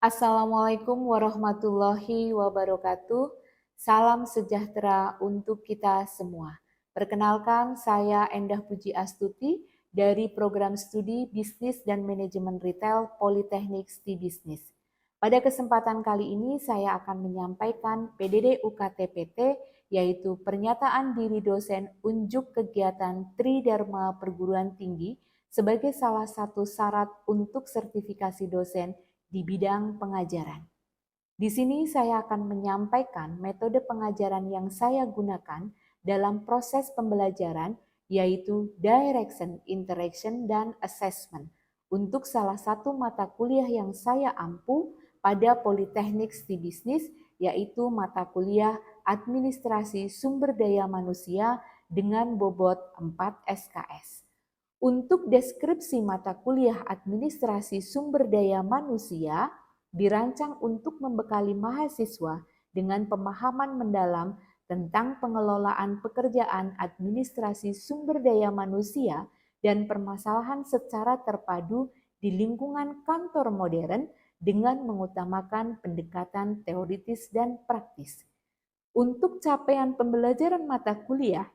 Assalamualaikum warahmatullahi wabarakatuh. Salam sejahtera untuk kita semua. Perkenalkan, saya Endah Puji Astuti dari Program Studi Bisnis dan Manajemen Retail Politeknik STI Bisnis. Pada kesempatan kali ini saya akan menyampaikan PDD UKT-PT, yaitu pernyataan diri dosen unjuk kegiatan Tridharma Perguruan Tinggi sebagai salah satu syarat untuk sertifikasi dosen di bidang pengajaran. Di sini saya akan menyampaikan metode pengajaran yang saya gunakan dalam proses pembelajaran, yaitu direction, interaction, dan assessment untuk salah satu mata kuliah yang saya ampu pada Politeknik STI Bisnis, yaitu mata kuliah Administrasi Sumber Daya Manusia dengan bobot 4 SKS. Untuk deskripsi mata kuliah Administrasi Sumber Daya Manusia dirancang untuk membekali mahasiswa dengan pemahaman mendalam tentang pengelolaan pekerjaan administrasi sumber daya manusia dan permasalahan secara terpadu di lingkungan kantor modern dengan mengutamakan pendekatan teoritis dan praktis. Untuk capaian pembelajaran mata kuliah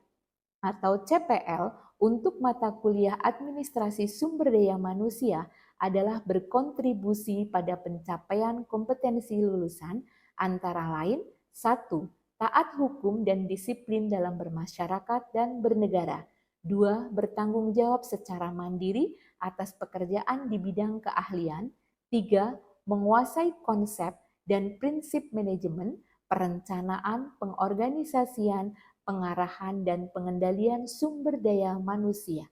atau CPL untuk mata kuliah Administrasi Sumber Daya Manusia adalah berkontribusi pada pencapaian kompetensi lulusan antara lain 1. Taat hukum dan disiplin dalam bermasyarakat dan bernegara. 2. Bertanggung jawab secara mandiri atas pekerjaan di bidang keahlian. 3. Menguasai konsep dan prinsip manajemen, perencanaan, pengorganisasian, pengarahan dan pengendalian sumber daya manusia.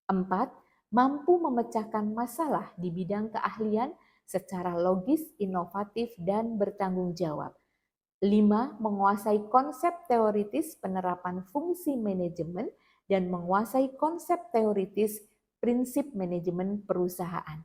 4. Mampu memecahkan masalah di bidang keahlian secara logis, inovatif, dan bertanggung jawab. 5. Menguasai konsep teoritis penerapan fungsi manajemen dan menguasai konsep teoritis prinsip manajemen perusahaan.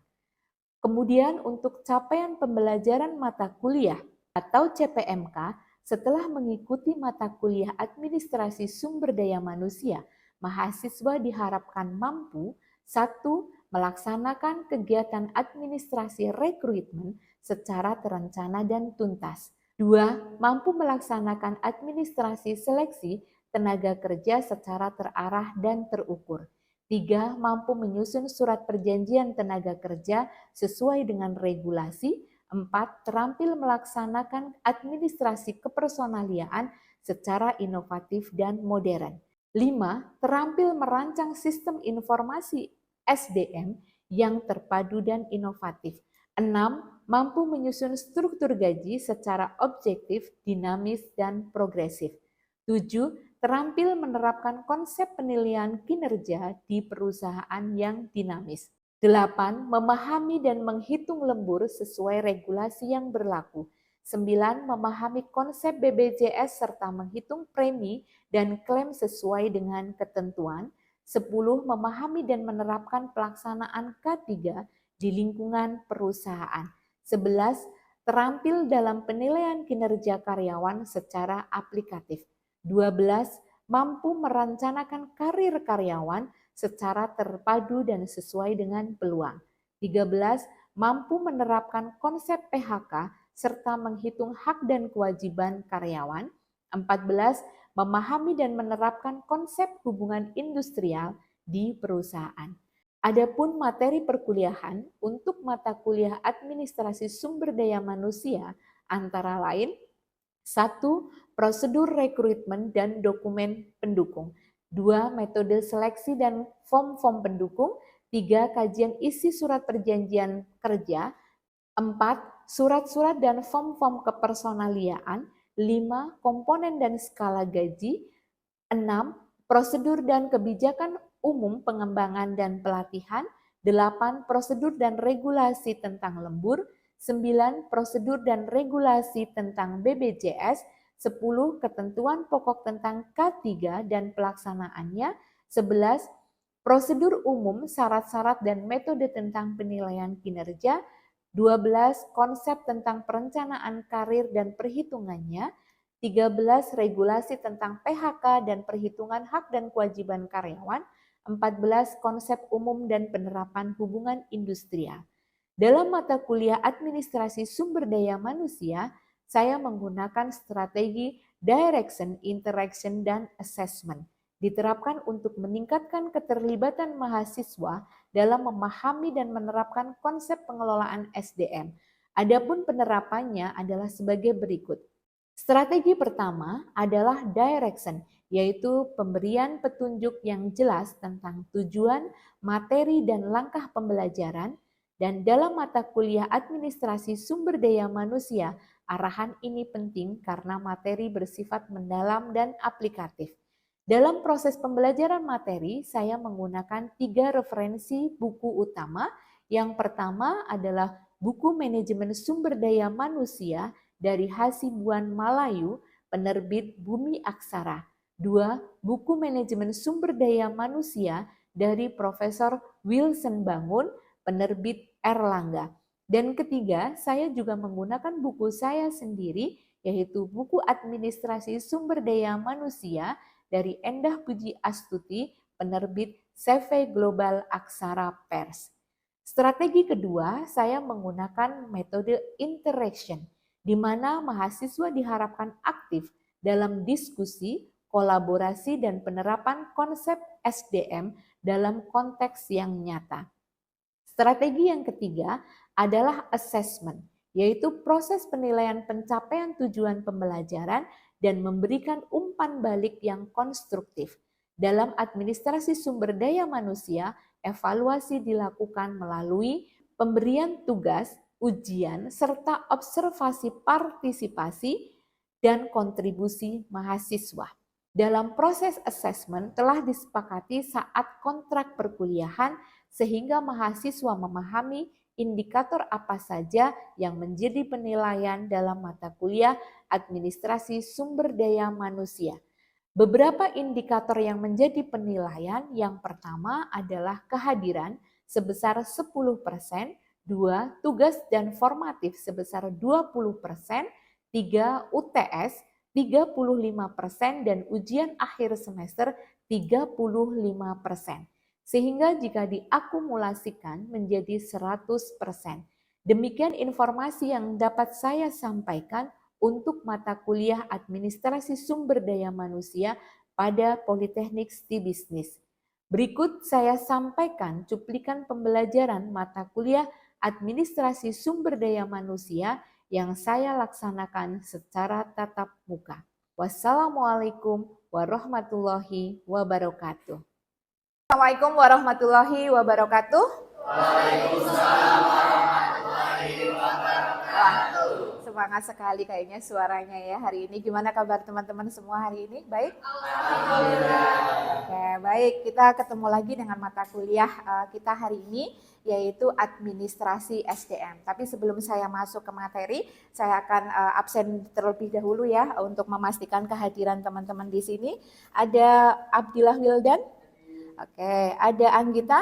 Kemudian untuk capaian pembelajaran mata kuliah atau CPMK, setelah mengikuti mata kuliah Administrasi Sumber Daya Manusia, mahasiswa diharapkan mampu 1. Melaksanakan kegiatan administrasi rekrutmen secara terencana dan tuntas. 2. Mampu melaksanakan administrasi seleksi tenaga kerja secara terarah dan terukur. 3. Mampu menyusun surat perjanjian tenaga kerja sesuai dengan regulasi. 4. Terampil melaksanakan administrasi kepersonaliaan secara inovatif dan modern. 5. Terampil merancang sistem informasi SDM yang terpadu dan inovatif. 6. Mampu menyusun struktur gaji secara objektif, dinamis, dan progresif. 7. Terampil menerapkan konsep penilaian kinerja di perusahaan yang dinamis. 8. Memahami dan menghitung lembur sesuai regulasi yang berlaku. 9. Memahami konsep BPJS serta menghitung premi dan klaim sesuai dengan ketentuan. 10. Memahami dan menerapkan pelaksanaan K3 di lingkungan perusahaan. 11. Terampil dalam penilaian kinerja karyawan secara aplikatif. 12. Mampu merencanakan karir karyawan secara terpadu dan sesuai dengan peluang. 13. Mampu menerapkan konsep PHK serta menghitung hak dan kewajiban karyawan. 14. Memahami dan menerapkan konsep hubungan industrial di perusahaan. Adapun materi perkuliahan untuk mata kuliah Administrasi Sumber Daya Manusia antara lain 1. Prosedur rekrutmen dan dokumen pendukung. 2. Metode seleksi dan form-form pendukung. 3. Kajian isi surat perjanjian kerja. 4. Surat-surat dan form-form kepersonaliaan. 5. Komponen dan skala gaji. 6. Prosedur dan kebijakan umum pengembangan dan pelatihan. 8. Prosedur dan regulasi tentang lembur. 9. Prosedur dan regulasi tentang BPJS. 10. Ketentuan pokok tentang K3 dan pelaksanaannya. 11. Prosedur umum, syarat-syarat dan metode tentang penilaian kinerja. 12. Konsep tentang perencanaan karir dan perhitungannya. 13. Regulasi tentang PHK dan perhitungan hak dan kewajiban karyawan. 14. Konsep umum dan penerapan hubungan industrial. Dalam mata kuliah Administrasi Sumber Daya Manusia, saya menggunakan strategi Direction, Interaction, dan Assessment. Diterapkan untuk meningkatkan keterlibatan mahasiswa dalam memahami dan menerapkan konsep pengelolaan SDM. Adapun penerapannya adalah sebagai berikut. Strategi pertama adalah direction, yaitu pemberian petunjuk yang jelas tentang tujuan, materi, dan langkah pembelajaran. Dan dalam mata kuliah Administrasi Sumber Daya Manusia, arahan ini penting karena materi bersifat mendalam dan aplikatif. Dalam proses pembelajaran materi, saya menggunakan 3 referensi buku utama. Yang pertama adalah buku Manajemen Sumber Daya Manusia dari Hasibuan Malayu, penerbit Bumi Aksara. 2. Buku Manajemen Sumber Daya Manusia dari Profesor Wilson Bangun, penerbit Erlangga. Dan ketiga, saya juga menggunakan buku saya sendiri, yaitu buku Administrasi Sumber Daya Manusia dari Endah Puji Astuti, penerbit CV Global Aksara Pers. Strategi kedua, saya menggunakan metode interaction, di mana mahasiswa diharapkan aktif dalam diskusi, kolaborasi, dan penerapan konsep SDM dalam konteks yang nyata. Strategi yang ketiga adalah assessment, yaitu proses penilaian pencapaian tujuan pembelajaran dan memberikan umpan balik yang konstruktif. Dalam administrasi sumber daya manusia, evaluasi dilakukan melalui pemberian tugas, ujian, serta observasi partisipasi dan kontribusi mahasiswa. Dalam proses assessment telah disepakati saat kontrak perkuliahan sehingga mahasiswa memahami indikator apa saja yang menjadi penilaian dalam mata kuliah Administrasi Sumber Daya Manusia. Beberapa indikator yang menjadi penilaian, yang pertama adalah kehadiran sebesar 10%, 2. Tugas dan formatif sebesar 20%, 3. UTS 35%, dan ujian akhir semester 35%. Sehingga jika diakumulasikan menjadi 100%. Demikian informasi yang dapat saya sampaikan untuk mata kuliah Administrasi Sumber Daya Manusia pada Politeknik STI Bisnis. Berikut saya sampaikan cuplikan pembelajaran mata kuliah Administrasi Sumber Daya Manusia yang saya laksanakan secara tatap muka. Wassalamualaikum warahmatullahi wabarakatuh. Assalamualaikum warahmatullahi wabarakatuh. Waalaikumsalam warahmatullahi wabarakatuh. Semangat sekali kayaknya suaranya ya hari ini. Gimana kabar teman-teman semua hari ini? Baik? Alhamdulillah. Oke, baik. Kita ketemu lagi dengan mata kuliah kita hari ini, yaitu Administrasi SDM. Tapi sebelum saya masuk ke materi, saya akan absen terlebih dahulu ya untuk memastikan kehadiran teman-teman di sini. Ada Abdillah Wildan. Oke, ada Anggita.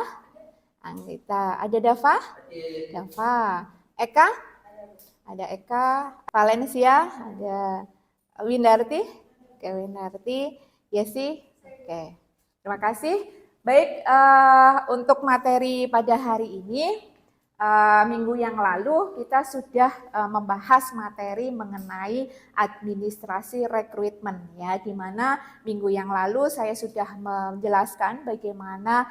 Ada Dava. Eka. Ada Eka, Valencia, ada Windarti, oke Windarti, Yesi, oke. Terima kasih. Baik, untuk materi pada hari ini, minggu yang lalu kita sudah membahas materi mengenai administrasi rekrutmen ya, di mana minggu yang lalu saya sudah menjelaskan bagaimana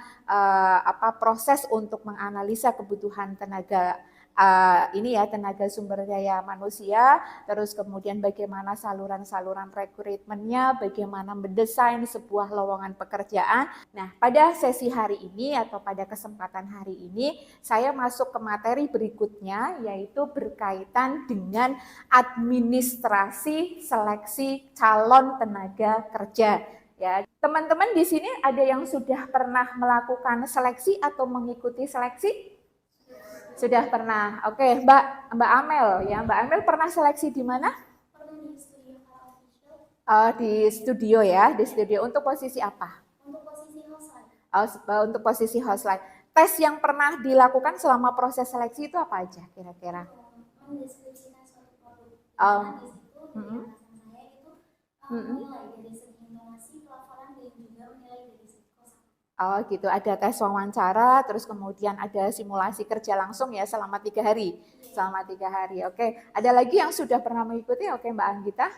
proses untuk menganalisa kebutuhan tenaga tenaga sumber daya manusia, terus kemudian bagaimana saluran-saluran rekrutmennya, bagaimana mendesain sebuah lowongan pekerjaan. Nah, pada sesi hari ini atau pada kesempatan hari ini saya masuk ke materi berikutnya, yaitu berkaitan dengan administrasi seleksi calon tenaga kerja. Ya, teman-teman di sini ada yang sudah pernah melakukan seleksi atau mengikuti seleksi? Sudah pernah. Oke, Mbak Amel ya. Mbak Amel pernah seleksi di mana? Di studio ya, di studio. Untuk posisi apa? Untuk posisi hostline. Untuk posisi hostline. Tes yang pernah dilakukan selama proses seleksi itu apa aja kira-kira? Mendeskripsikan suatu produk. Oh. Di situ dari atasan saya itu menilai dari segi intonasi, pelafalan, dan juga menilai dari segi kosakata. Oh gitu, ada tes wawancara, terus kemudian ada simulasi kerja langsung ya selama 3 hari. Selama 3 hari, oke. Ada lagi yang sudah pernah mengikuti? Oke Mbak Anggita.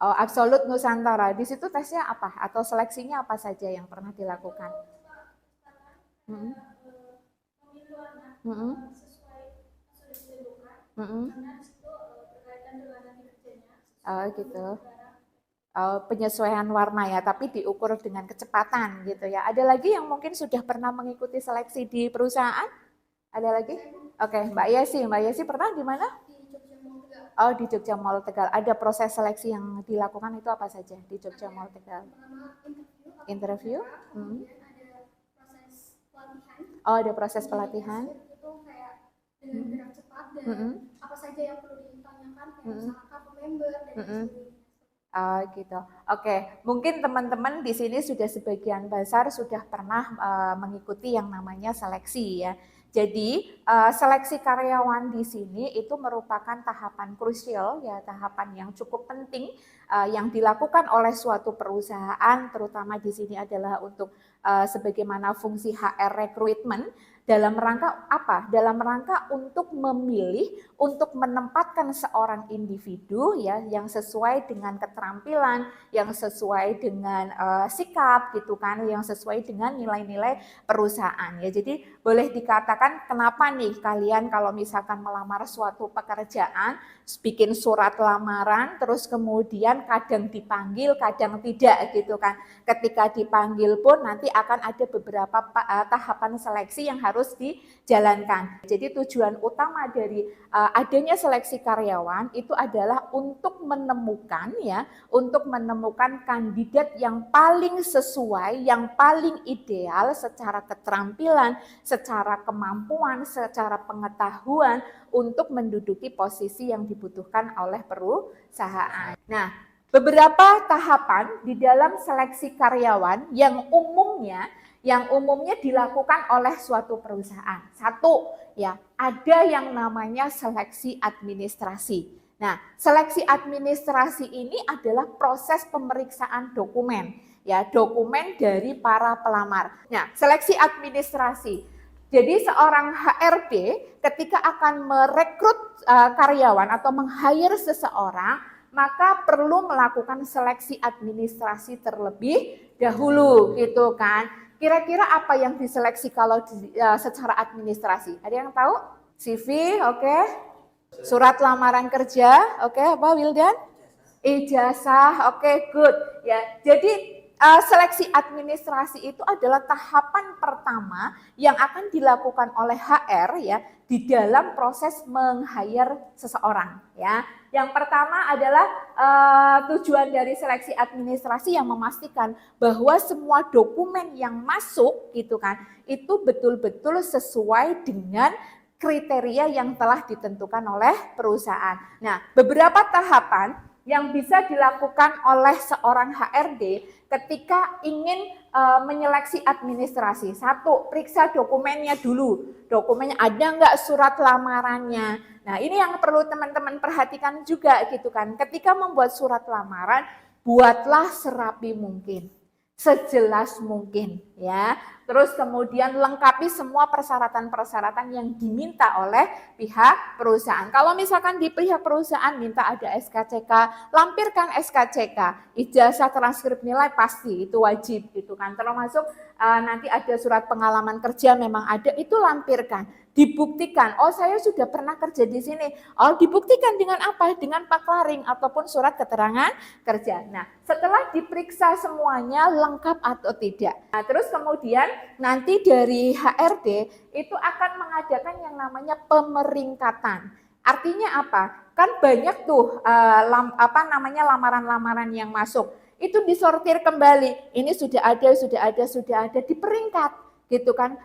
Oh, Absolut Nusantara. Di situ tesnya apa? Atau seleksinya apa saja yang pernah dilakukan? Mm-mm. Mm-mm. Mm-mm. Oh gitu. Penyesuaian warna ya, tapi diukur dengan kecepatan gitu ya. Ada lagi yang mungkin sudah pernah mengikuti seleksi di perusahaan? Ada lagi? Oke, Mbak Yesi pernah di mana? Oh, di Jogja Mall Tegal. Ada proses seleksi yang dilakukan itu apa saja di Jogja Mall Tegal? Interview? Oh, ada proses pelatihan. Itu kayak dengan gerak cepat dan apa saja yang perlu ditanyakan kayak misalkan kartu member dan sebagainya. Gitu. Oke, mungkin teman-teman di sini sudah sebagian besar sudah pernah mengikuti yang namanya seleksi ya. Jadi seleksi karyawan di sini itu merupakan tahapan krusial ya, tahapan yang cukup penting yang dilakukan oleh suatu perusahaan, terutama di sini adalah untuk sebagaimana fungsi HR recruitment. Dalam rangka apa? Dalam rangka untuk memilih, untuk menempatkan seorang individu ya yang sesuai dengan keterampilan, yang sesuai dengan sikap gitu kan, yang sesuai dengan nilai-nilai perusahaan ya. Jadi boleh dikatakan kenapa nih kalian kalau misalkan melamar suatu pekerjaan, bikin surat lamaran, terus kemudian kadang dipanggil, kadang tidak gitu kan. Ketika dipanggil pun nanti akan ada beberapa tahapan seleksi yang harus dijalankan. Jadi tujuan utama dari adanya seleksi karyawan itu adalah untuk menemukan ya, untuk menemukan kandidat yang paling sesuai, yang paling ideal secara keterampilan, secara kemampuan, secara pengetahuan untuk menduduki posisi yang dibutuhkan oleh perusahaan. Nah, beberapa tahapan di dalam seleksi karyawan yang umumnya dilakukan oleh suatu perusahaan. Satu, ya, ada yang namanya seleksi administrasi. Nah, seleksi administrasi ini adalah proses pemeriksaan dokumen, ya, dokumen dari para pelamar. Nah, seleksi administrasi. Jadi seorang HRD ketika akan merekrut karyawan atau meng-hire seseorang, maka perlu melakukan seleksi administrasi terlebih dahulu gitu kan. Kira-kira apa yang diseleksi kalau secara administrasi? Ada yang tahu? CV, oke. Surat lamaran kerja, oke. Apa Wildan? Ijazah, oke, good. Ya, jadi seleksi administrasi itu adalah tahapan pertama yang akan dilakukan oleh HR ya di dalam proses meng-hire seseorang ya. Yang pertama adalah tujuan dari seleksi administrasi yang memastikan bahwa semua dokumen yang masuk gitu kan itu betul-betul sesuai dengan kriteria yang telah ditentukan oleh perusahaan. Nah, beberapa tahapan yang bisa dilakukan oleh seorang HRD ketika ingin menyeleksi administrasi. Satu, periksa dokumennya dulu. Dokumennya ada nggak surat lamarannya. Nah, ini yang perlu teman-teman perhatikan juga gitu kan. Ketika membuat surat lamaran, buatlah serapi mungkin, sejelas mungkin ya. Terus kemudian lengkapi semua persyaratan-persyaratan yang diminta oleh pihak perusahaan. Kalau misalkan di pihak perusahaan minta ada SKCK, lampirkan SKCK. Ijazah transkrip nilai pasti itu wajib gitu kan. Termasuk nanti ada surat pengalaman kerja memang ada, itu lampirkan. Dibuktikan, oh saya sudah pernah kerja di sini. Oh dibuktikan dengan apa? Dengan paklaring ataupun surat keterangan kerja. Nah setelah diperiksa semuanya lengkap atau tidak. Nah terus kemudian nanti dari HRD itu akan mengadakan yang namanya pemeringkatan. Artinya apa? Kan banyak tuh lamaran-lamaran yang masuk. Itu disortir kembali. Ini sudah ada, diperingkat. Gitu kan,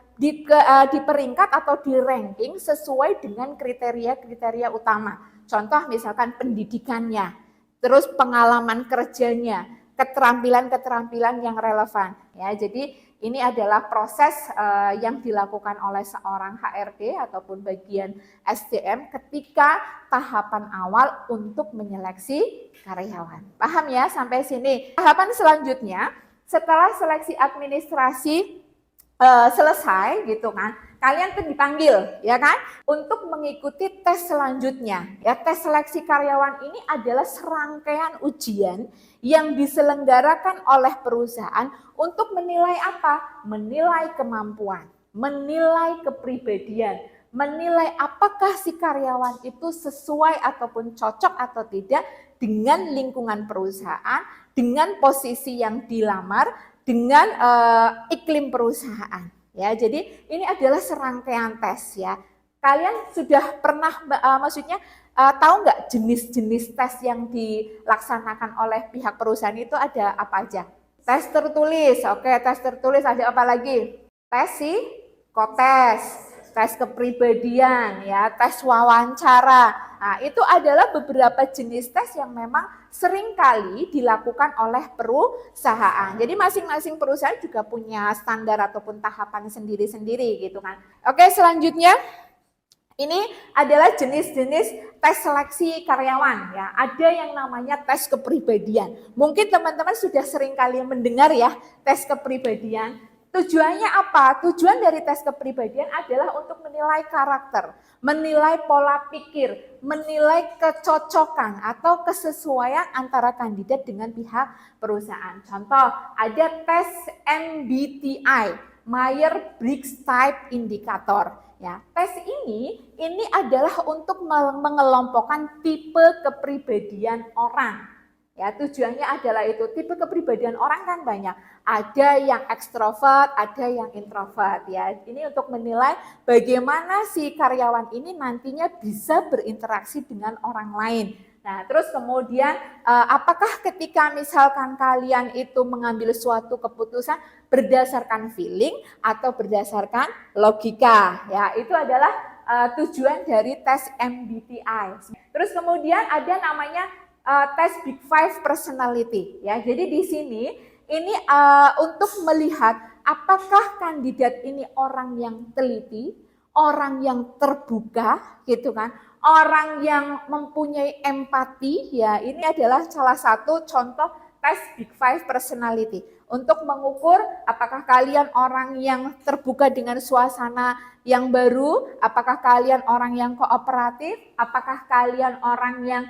diperingkat atau di ranking sesuai dengan kriteria-kriteria utama. Contoh misalkan pendidikannya, terus pengalaman kerjanya, keterampilan-keterampilan yang relevan. Ya, jadi ini adalah proses yang dilakukan oleh seorang HRD ataupun bagian SDM ketika tahapan awal untuk menyeleksi karyawan. Paham ya sampai sini? Tahapan selanjutnya setelah seleksi administrasi selesai gitu kan, kalian tuh dipanggil ya kan untuk mengikuti tes selanjutnya. Ya, tes seleksi karyawan ini adalah serangkaian ujian yang diselenggarakan oleh perusahaan untuk menilai apa? Menilai kemampuan, menilai kepribadian, menilai apakah si karyawan itu sesuai ataupun cocok atau tidak dengan lingkungan perusahaan, dengan posisi yang dilamar, dengan iklim perusahaan. Ya, jadi ini adalah serangkaian tes ya. Kalian sudah pernah maksudnya tahu nggak jenis-jenis tes yang dilaksanakan oleh pihak perusahaan itu ada apa aja? Tes tertulis, oke, tes tertulis ada apa lagi? Tes psikotes, tes kepribadian, ya, tes wawancara. Nah, itu adalah beberapa jenis tes yang memang seringkali dilakukan oleh perusahaan. Jadi masing-masing perusahaan juga punya standar ataupun tahapan sendiri-sendiri gitu kan. Oke, selanjutnya ini adalah jenis-jenis tes seleksi karyawan ya. Ada yang namanya tes kepribadian. Mungkin teman-teman sudah sering kali mendengar ya tes kepribadian. Tujuannya apa? Tujuan dari tes kepribadian adalah untuk menilai karakter, menilai pola pikir, menilai kecocokan atau kesesuaian antara kandidat dengan pihak perusahaan. Contoh, ada tes MBTI, Myers-Briggs Type Indicator. Ya, tes ini adalah untuk mengelompokkan tipe kepribadian orang. Ya, tujuannya adalah itu. Tipe kepribadian orang kan banyak. Ada yang ekstrovert, ada yang introvert ya. Ini untuk menilai bagaimana si karyawan ini nantinya bisa berinteraksi dengan orang lain. Nah, terus kemudian apakah ketika misalkan kalian itu mengambil suatu keputusan berdasarkan feeling atau berdasarkan logika? Ya, itu adalah tujuan dari tes MBTI. Terus kemudian ada namanya tes Big Five Personality ya. Jadi di sini ini untuk melihat apakah kandidat ini orang yang teliti, orang yang terbuka gitu kan, orang yang mempunyai empati ya. Ini adalah salah satu contoh tes Big Five Personality untuk mengukur apakah kalian orang yang terbuka dengan suasana yang baru, apakah kalian orang yang kooperatif, apakah kalian orang yang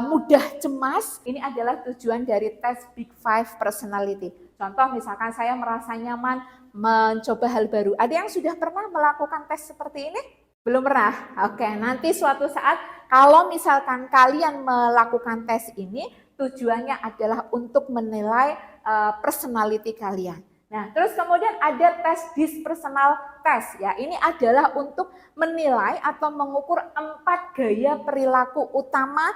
mudah cemas. Ini adalah tujuan dari tes Big Five Personality. Contoh misalkan saya merasa nyaman mencoba hal baru. Ada yang sudah pernah melakukan tes seperti ini? Belum pernah? Oke, nanti suatu saat kalau misalkan kalian melakukan tes ini, tujuannya adalah untuk menilai personality kalian. Nah, terus kemudian ada tes dispersonal test ya. Ini adalah untuk menilai atau mengukur 4 gaya perilaku utama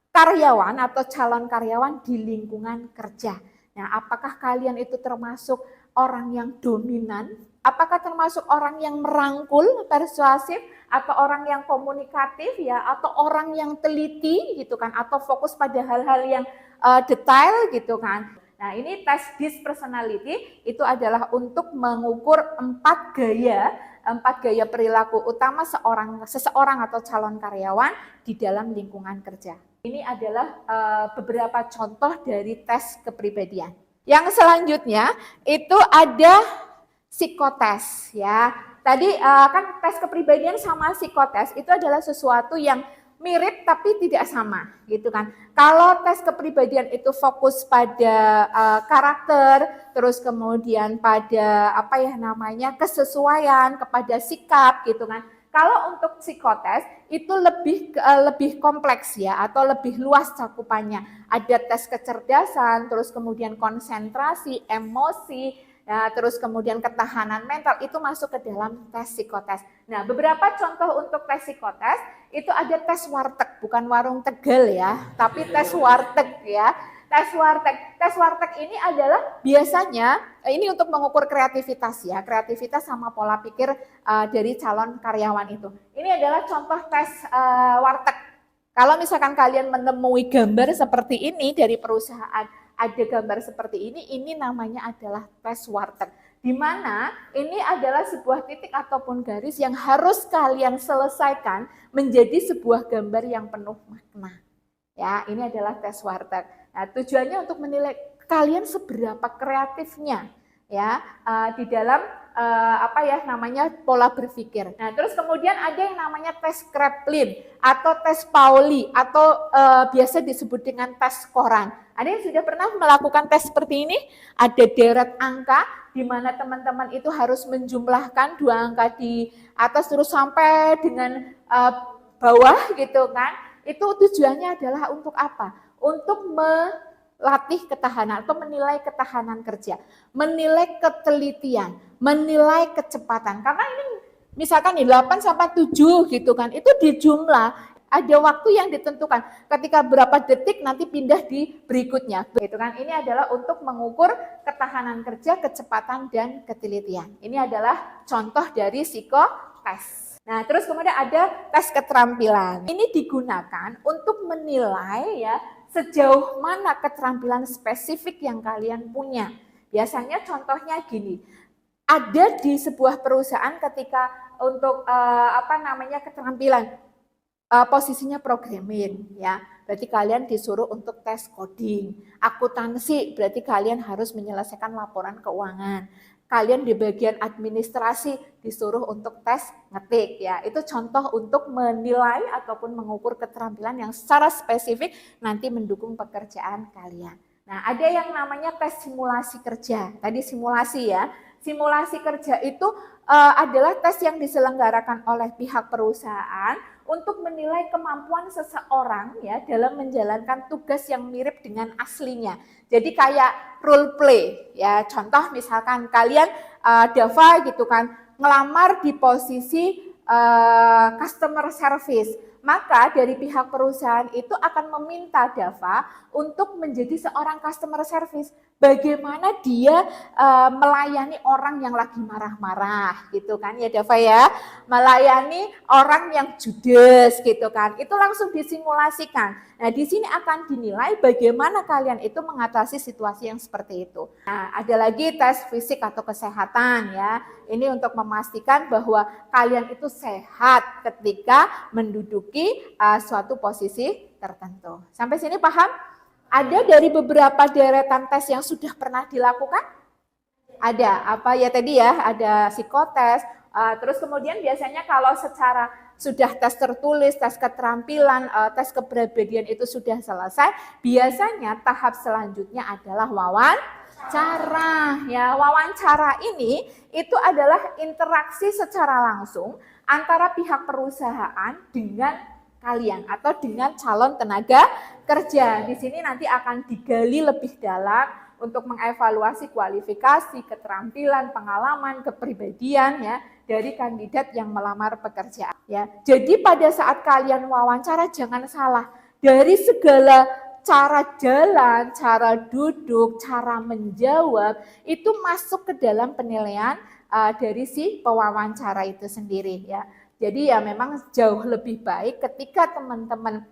karyawan atau calon karyawan di lingkungan kerja. Nah, apakah kalian itu termasuk orang yang dominan? Apakah termasuk orang yang merangkul, persuasif, atau orang yang komunikatif ya, atau orang yang teliti gitu kan, atau fokus pada hal-hal yang detail gitu kan. Nah, ini tes dispersonality itu adalah untuk mengukur 4 gaya perilaku utama seseorang atau calon karyawan di dalam lingkungan kerja. Ini adalah beberapa contoh dari tes kepribadian. Yang selanjutnya itu ada psikotes ya. Tadi kan tes kepribadian sama psikotes itu adalah sesuatu yang mirip tapi tidak sama gitu kan. Kalau tes kepribadian itu fokus pada karakter, terus kemudian pada kesesuaian, kepada sikap gitu kan. Kalau untuk psikotes itu lebih kompleks ya, atau lebih luas cakupannya. Ada tes kecerdasan, terus kemudian konsentrasi, emosi, ya, terus kemudian ketahanan mental, itu masuk ke dalam tes psikotes. Nah, beberapa contoh untuk tes psikotes itu ada tes warteg, bukan warung Tegal ya, tapi tes warteg ya. Tes warteg ini adalah biasanya ini untuk mengukur kreativitas ya, kreativitas sama pola pikir dari calon karyawan itu. Ini adalah contoh tes warteg. Kalau misalkan kalian menemui gambar seperti ini dari perusahaan, ada gambar seperti ini namanya adalah tes warteg. Di mana ini adalah sebuah titik ataupun garis yang harus kalian selesaikan menjadi sebuah gambar yang penuh makna. Ya, ini adalah tes warteg. Nah, tujuannya untuk menilai kalian seberapa kreatifnya ya di dalam pola berpikir. Nah, terus kemudian ada yang namanya tes Kraepelin atau tes Pauli atau biasa disebut dengan tes Coran. Ada yang sudah pernah melakukan tes seperti ini? Ada deret angka di mana teman-teman itu harus menjumlahkan 2 angka di atas terus sampai dengan bawah gitu kan. Itu tujuannya adalah untuk apa? Untuk melatih ketahanan atau menilai ketahanan kerja, menilai ketelitian, menilai kecepatan. Karena ini misalkan nih 8 sampai 7 gitu kan, itu dijumlah. Ada waktu yang ditentukan. Ketika berapa detik nanti pindah di berikutnya. Gitu kan. Ini adalah untuk mengukur ketahanan kerja, kecepatan dan ketelitian. Ini adalah contoh dari psikotes. Nah, terus kemudian ada tes keterampilan. Ini digunakan untuk menilai ya sejauh mana keterampilan spesifik yang kalian punya. Biasanya contohnya gini. Ada di sebuah perusahaan ketika untuk keterampilan posisinya programming ya, berarti kalian disuruh untuk tes coding. Akuntansi berarti kalian harus menyelesaikan laporan keuangan. Kalian di bagian administrasi disuruh untuk tes ngetik ya. Itu contoh untuk menilai ataupun mengukur keterampilan yang secara spesifik nanti mendukung pekerjaan kalian. Nah, ada yang namanya tes simulasi kerja. Tadi simulasi ya. Simulasi kerja itu adalah tes yang diselenggarakan oleh pihak perusahaan untuk menilai kemampuan seseorang ya dalam menjalankan tugas yang mirip dengan aslinya. Jadi kayak role play ya. Contoh misalkan kalian Dava gitu kan ngelamar di posisi customer service. Maka dari pihak perusahaan itu akan meminta Dava untuk menjadi seorang customer service. Bagaimana dia melayani orang yang lagi marah-marah gitu kan ya Dava ya. Melayani orang yang judes gitu kan. Itu langsung disimulasikan. Nah, di sini akan dinilai bagaimana kalian itu mengatasi situasi yang seperti itu. Nah, ada lagi tes fisik atau kesehatan ya. Ini untuk memastikan bahwa kalian itu sehat ketika menduduki suatu posisi tertentu. Sampai sini paham? Ada dari beberapa deretan tes yang sudah pernah dilakukan? Ada, apa ya tadi ya, ada psikotes, terus kemudian biasanya kalau secara sudah tes tertulis, tes keterampilan, tes kepribadian itu sudah selesai, biasanya tahap selanjutnya adalah wawancara. Ya, wawancara ini itu adalah interaksi secara langsung antara pihak perusahaan dengan kalian atau dengan calon tenaga kerja. Di sini nanti akan digali lebih dalam untuk mengevaluasi kualifikasi, keterampilan, pengalaman, kepribadian ya dari kandidat yang melamar pekerjaan ya. Jadi pada saat kalian wawancara jangan salah, dari segala cara jalan, cara duduk, cara menjawab itu masuk ke dalam penilaian dari si pewawancara itu sendiri ya. Jadi ya memang jauh lebih baik ketika teman-teman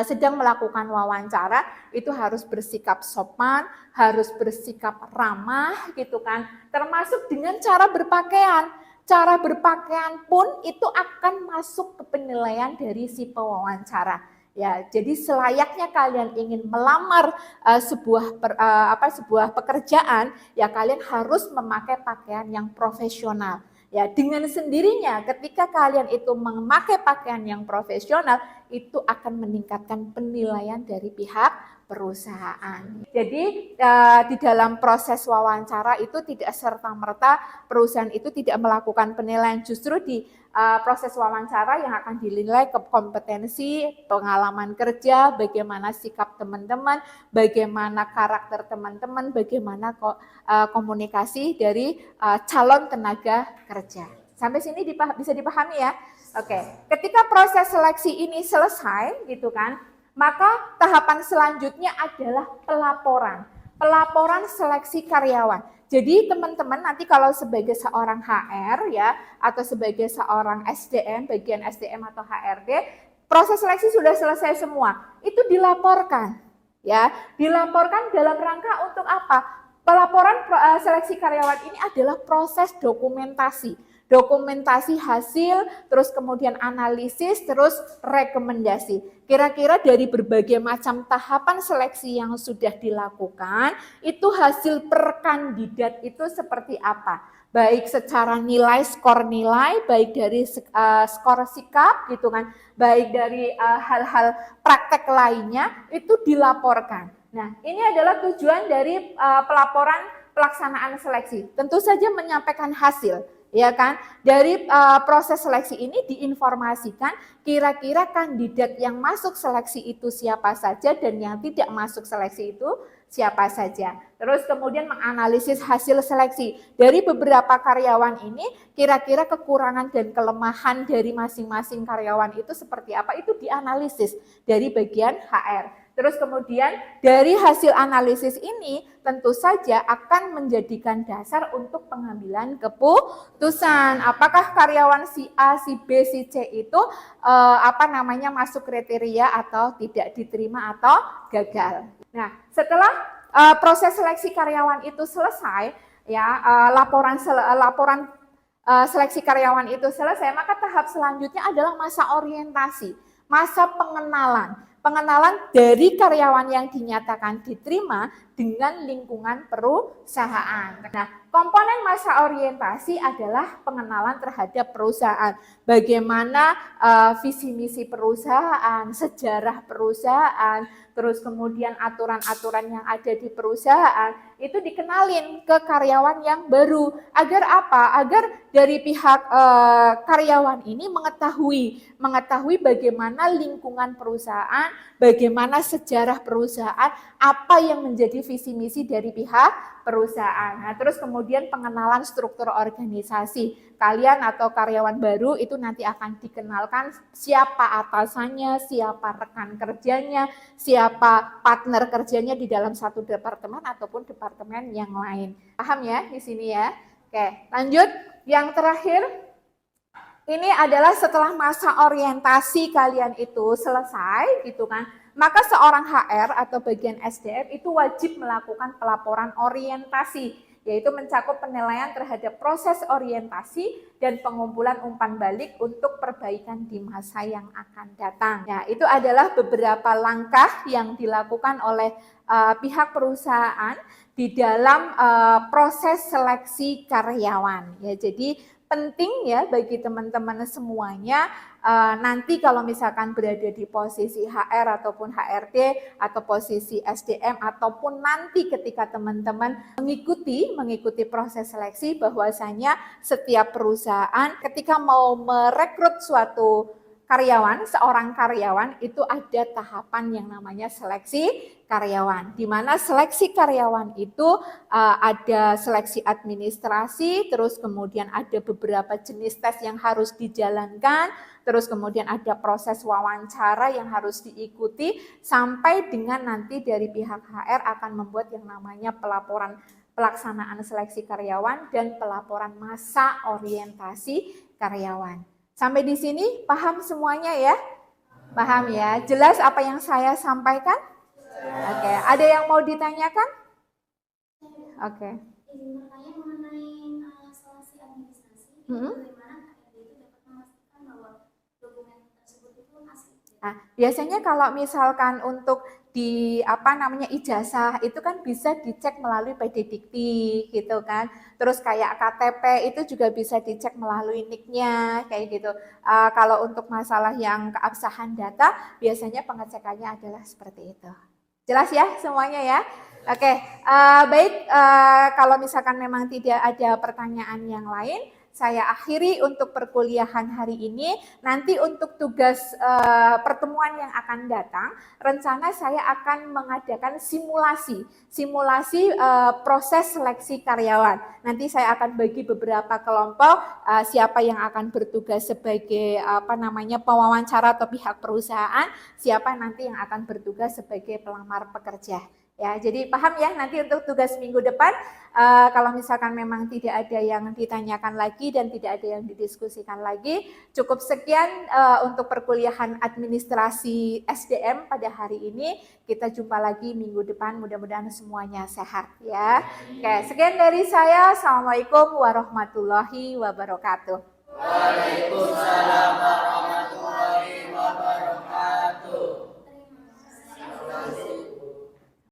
sedang melakukan wawancara itu harus bersikap sopan, harus bersikap ramah gitu kan. Termasuk dengan cara berpakaian. Cara berpakaian pun itu akan masuk ke penilaian dari si pewawancara. Ya, jadi selayaknya kalian ingin melamar sebuah pekerjaan, ya kalian harus memakai pakaian yang profesional. Ya, dengan sendirinya ketika kalian itu memakai pakaian yang profesional, itu akan meningkatkan penilaian dari pihak perusahaan. Jadi di dalam proses wawancara itu tidak serta-merta perusahaan itu tidak melakukan penilaian, justru di proses wawancara yang akan dinilai kompetensi, pengalaman kerja, bagaimana sikap teman-teman, bagaimana karakter teman-teman, bagaimana komunikasi dari calon tenaga kerja. Sampai sini bisa dipahami ya? Oke. Ketika proses seleksi ini selesai gitu kan, maka tahapan selanjutnya adalah pelaporan. Pelaporan seleksi karyawan. Jadi teman-teman nanti kalau sebagai seorang HR ya atau sebagai seorang SDM, bagian SDM atau HRD, proses seleksi sudah selesai semua. Itu dilaporkan ya. Dilaporkan dalam rangka untuk apa? Pelaporan seleksi karyawan ini adalah proses dokumentasi. dokumentasi hasil, terus kemudian analisis, terus rekomendasi. Kira-kira dari berbagai macam tahapan seleksi yang sudah dilakukan, itu hasil per kandidat itu seperti apa? Baik secara nilai, skor nilai, baik dari skor sikap gitu kan, baik dari hal-hal praktek lainnya itu dilaporkan. Nah, ini adalah tujuan dari pelaporan pelaksanaan seleksi. Tentu saja menyampaikan hasil, ya kan? Dari proses seleksi ini diinformasikan kira-kira kandidat yang masuk seleksi itu siapa saja dan yang tidak masuk seleksi itu siapa saja. Terus kemudian menganalisis hasil seleksi. Dari beberapa karyawan ini, kira-kira kekurangan dan kelemahan dari masing-masing karyawan itu seperti apa, itu dianalisis dari bagian HR. Terus kemudian dari hasil analisis ini tentu saja akan menjadikan dasar untuk pengambilan keputusan. Apakah karyawan si A, si B, si C itu masuk kriteria atau tidak diterima atau gagal. Nah, setelah proses seleksi karyawan itu selesai, ya laporan seleksi karyawan itu selesai, maka tahap selanjutnya adalah masa orientasi, masa pengenalan dari karyawan yang dinyatakan diterima dengan lingkungan perusahaan. Nah, komponen masa orientasi adalah pengenalan terhadap perusahaan. Bagaimana visi misi perusahaan, sejarah perusahaan, terus kemudian aturan-aturan yang ada di perusahaan, itu dikenalin ke karyawan yang baru. Agar apa? Agar dari pihak karyawan ini mengetahui bagaimana lingkungan perusahaan, bagaimana sejarah perusahaan, apa yang menjadi visi misi dari pihak perusahaan. Nah, terus kemudian pengenalan struktur organisasi. Kalian atau karyawan baru itu nanti akan dikenalkan siapa atasannya, siapa rekan kerjanya, siapa partner kerjanya di dalam satu departemen ataupun departemen yang lain. Paham ya di sini ya? Oke, lanjut. Yang terakhir, ini adalah setelah masa orientasi kalian itu selesai gitu kan, maka seorang HR atau bagian SDM itu wajib melakukan pelaporan orientasi, yaitu mencakup penilaian terhadap proses orientasi dan pengumpulan umpan balik untuk perbaikan di masa yang akan datang. Ya, itu adalah beberapa langkah yang dilakukan oleh pihak perusahaan di dalam proses seleksi karyawan. Ya, jadi penting ya bagi teman-teman semuanya nanti kalau misalkan berada di posisi HR ataupun HRD atau posisi SDM ataupun nanti ketika teman-teman mengikuti proses seleksi, bahwasanya setiap perusahaan ketika mau merekrut suatu karyawan, seorang karyawan itu ada tahapan yang namanya seleksi karyawan, di mana seleksi karyawan itu ada seleksi administrasi, terus kemudian ada beberapa jenis tes yang harus dijalankan, terus kemudian ada proses wawancara yang harus diikuti, sampai dengan nanti dari pihak HR akan membuat yang namanya pelaporan pelaksanaan seleksi karyawan dan pelaporan masa orientasi karyawan. Sampai di sini paham semuanya ya? Paham ya? Jelas apa yang saya sampaikan? Oke, ada yang mau ditanyakan? Oke. Izin bertanya mengenai seleksi administrasi, bagaimana HRD itu dapat memastikan bahwa dokumen tersebut itu asli? Nah, biasanya kalau misalkan untuk di ijazah itu kan bisa dicek melalui PD Dikti gitu kan. Terus kayak KTP itu juga bisa dicek melalui NIK-nya kayak gitu. Kalau untuk masalah yang keabsahan data biasanya pengecekannya adalah seperti itu. Jelas ya semuanya ya? Oke, baik, kalau misalkan memang tidak ada pertanyaan yang lain, saya akhiri untuk perkuliahan hari ini. Nanti untuk tugas pertemuan yang akan datang, rencana saya akan mengadakan simulasi proses seleksi karyawan. Nanti saya akan bagi beberapa kelompok, siapa yang akan bertugas sebagai pewawancara atau pihak perusahaan, siapa nanti yang akan bertugas sebagai pelamar pekerja. Ya, jadi paham ya, nanti untuk tugas minggu depan kalau misalkan memang tidak ada yang ditanyakan lagi dan tidak ada yang didiskusikan lagi, cukup sekian untuk perkuliahan administrasi SDM pada hari ini. Kita jumpa lagi minggu depan, mudah-mudahan semuanya sehat ya. Oke, sekian dari saya. Assalamualaikum warahmatullahi wabarakatuh. Waalaikumsalam warahmatullahi wabarakatuh.